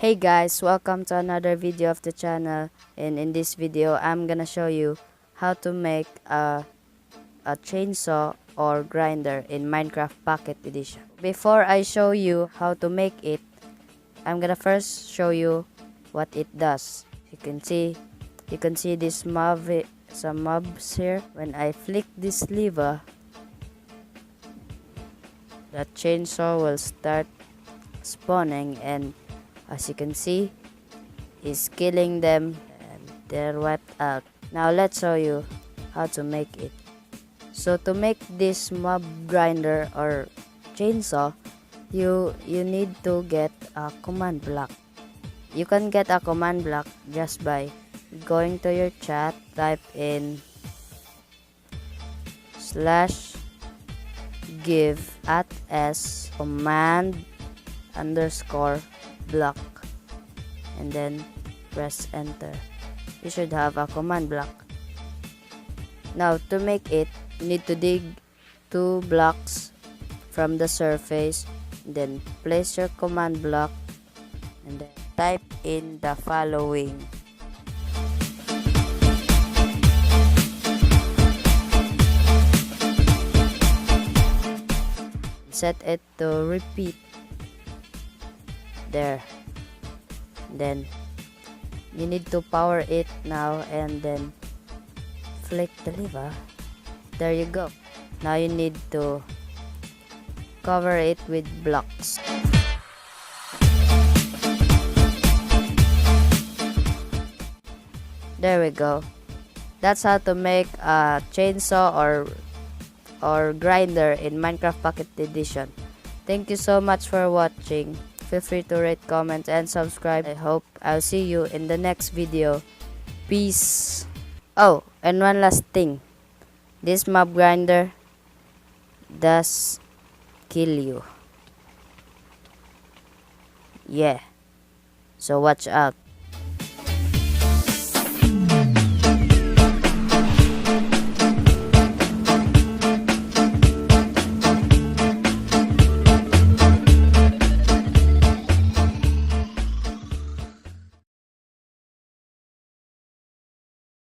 Hey guys, welcome to another video of the channel, and in this video I'm gonna show you how to make a chainsaw or grinder in Minecraft Pocket Edition. Before I show you how to make it, I'm gonna first show you what it does. You can see this some mobs here. When I flick this lever, the chainsaw will start spawning, and as you can see, is killing them and they're wiped out. Now let's show you how to make it. So to make this mob grinder or chainsaw, you need to get a command block. You can get a command block just by going to your chat, type in /give@s command_block and then press enter. You should have a command block. Now to make it, you need to dig 2 blocks from the surface, then place your command block and then type in the following. Set it to repeat. There. Then you need to power it now and then flick the lever. There you go. Now you need to cover it with blocks. There we go. That's how to make a chainsaw or grinder in Minecraft Pocket Edition. Thank you so much for watching. Feel free to rate, comment, and subscribe. I hope I'll see you in the next video. Peace. Oh, and one last thing. This mob grinder does kill you. Yeah. So watch out.